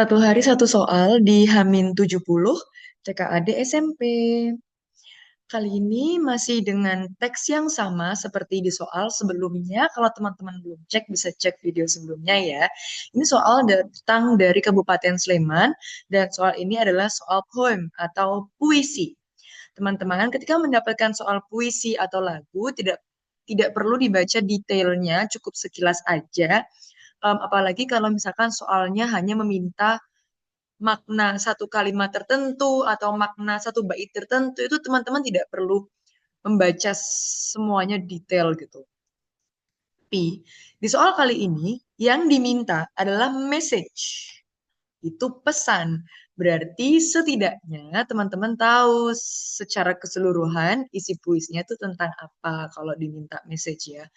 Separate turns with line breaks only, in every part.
Satu hari satu soal di Hamin 70 TKAD SMP. Kali ini masih dengan teks yang sama seperti di soal sebelumnya. Kalau teman-teman belum cek, bisa cek video sebelumnya ya. Ini soal datang dari Kabupaten Sleman, dan soal ini adalah soal poem atau puisi. Teman-teman, ketika mendapatkan soal puisi atau lagu, tidak perlu dibaca detailnya, cukup sekilas aja. Apalagi kalau misalkan soalnya hanya meminta makna satu kalimat tertentu atau makna satu bait tertentu, itu teman-teman tidak perlu membaca semuanya detail gitu. Tapi di soal kali ini yang diminta adalah message. Itu pesan. Berarti setidaknya teman-teman tahu secara keseluruhan isi puisinya itu tentang apa kalau diminta message ya.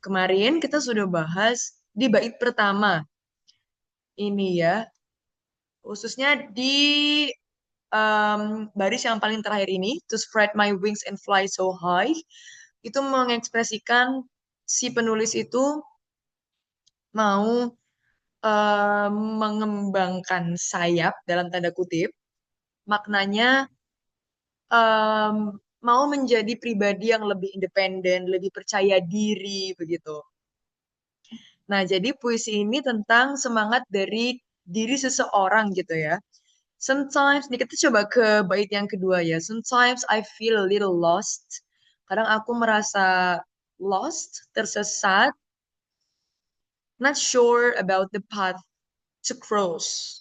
Kemarin kita sudah bahas di bait pertama ini ya, khususnya di baris yang paling terakhir ini, to spread my wings and fly so high, itu mengekspresikan si penulis itu mau mengembangkan sayap dalam tanda kutip, maknanya em, mau menjadi pribadi yang lebih independen, lebih percaya diri begitu. Nah, jadi puisi ini tentang semangat dari diri seseorang gitu ya. Sometimes, nih kita coba ke bait yang kedua ya. Sometimes I feel a little lost. Kadang aku merasa lost, tersesat, not sure about the path to cross.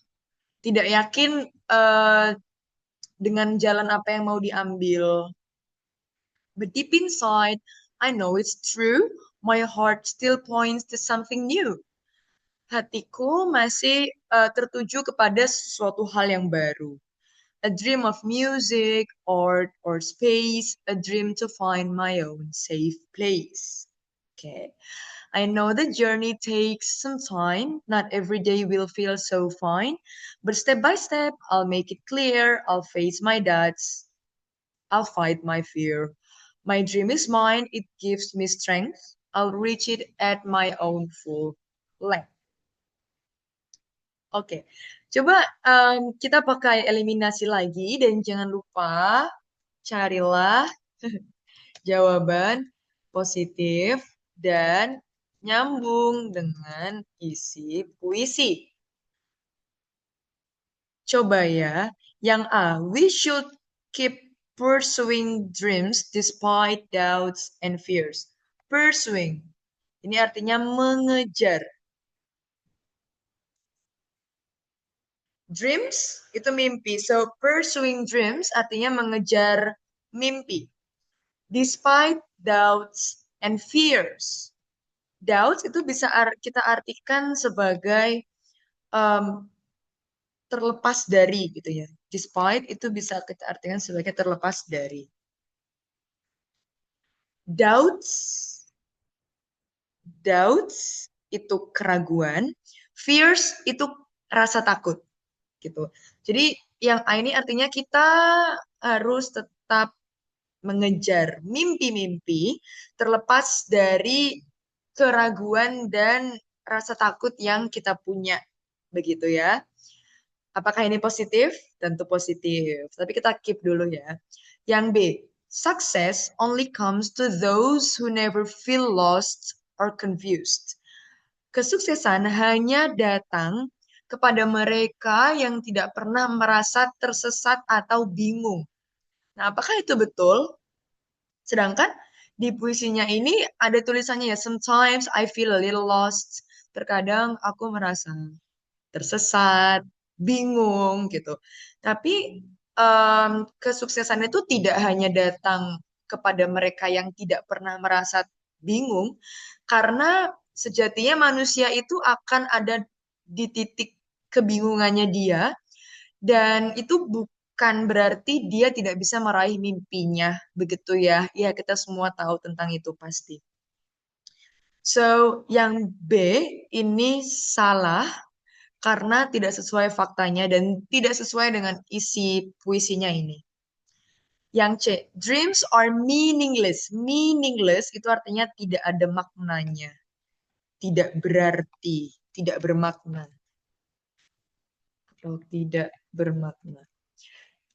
Tidak yakin dengan jalan apa yang mau diambil. But deep inside, I know it's true. My heart still points to something new. Hatiku masih tertuju kepada sesuatu hal yang baru. A dream of music, art, or space, a dream to find my own safe place. Okay. I know the journey takes some time. Not every day will feel so fine, but step by step, I'll make it clear. I'll face my doubts. I'll fight my fear. My dream is mine. It gives me strength. I'll reach it at my own full length. Oke, coba kita pakai eliminasi lagi dan jangan lupa carilah jawaban positif dan nyambung dengan isi puisi. Coba ya, yang A, we should keep pursuing dreams despite doubts and fears. Pursuing, ini artinya mengejar. Dreams itu mimpi. So pursuing dreams artinya mengejar mimpi. Despite doubts and fears. Doubts itu bisa kita artikan sebagai um, terlepas dari gitu ya. Despite itu bisa kita artikan sebagai terlepas dari. Doubts, doubts itu keraguan. Fears itu rasa takut gitu. Jadi yang A ini artinya kita harus tetap mengejar mimpi-mimpi terlepas dari keraguan dan rasa takut yang kita punya. Begitu ya. Apakah ini positif? Tentu positif. Tapi kita keep dulu ya. Yang B, success only comes to those who never feel lost or confused. Kesuksesan hanya datang kepada mereka yang tidak pernah merasa tersesat atau bingung. Nah, apakah itu betul? Sedangkan di puisinya ini ada tulisannya ya, sometimes I feel a little lost. Terkadang aku merasa tersesat, bingung gitu. Tapi kesuksesan itu tidak hanya datang kepada mereka yang tidak pernah merasa bingung, karena sejatinya manusia itu akan ada di titik kebingungannya dia, dan itu bukan berarti dia tidak bisa meraih mimpinya, begitu ya. Ya, kita semua tahu tentang itu pasti. So, yang B ini salah karena tidak sesuai faktanya dan tidak sesuai dengan isi puisinya ini. Yang C, dreams are meaningless. Meaningless itu artinya tidak ada maknanya, tidak berarti, tidak bermakna. Kalau tidak bermakna.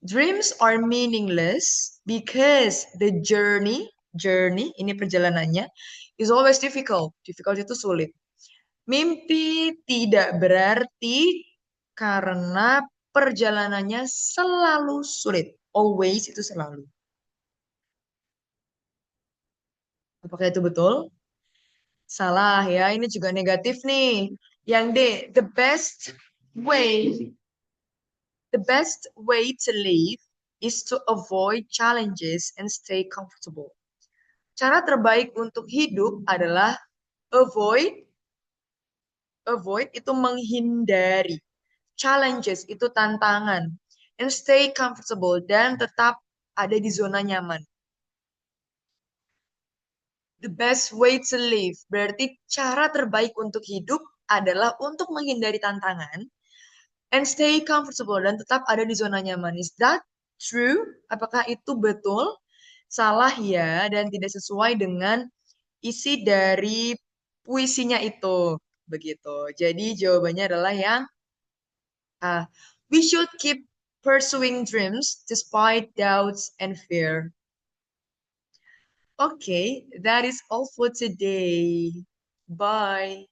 Dreams are meaningless because the journey, ini perjalanannya, is always difficult. Difficult itu sulit. Mimpi tidak berarti karena perjalanannya selalu sulit. Always itu selalu. Apakah itu betul? Salah ya, ini juga negatif nih. Yang D, way, the best way to live is to avoid challenges and stay comfortable. Cara terbaik untuk hidup adalah avoid, avoid itu menghindari. Challenges itu tantangan. And stay comfortable dan tetap ada di zona nyaman. The best way to live berarti cara terbaik untuk hidup adalah untuk menghindari tantangan and stay comfortable dan tetap ada di zona nyaman. Is that true? Apakah itu betul? Salah ya dan tidak sesuai dengan isi dari puisinya itu. Begitu. Jadi jawabannya adalah yang we should keep pursuing dreams despite doubts and fear. Okay, that is all for today. Bye.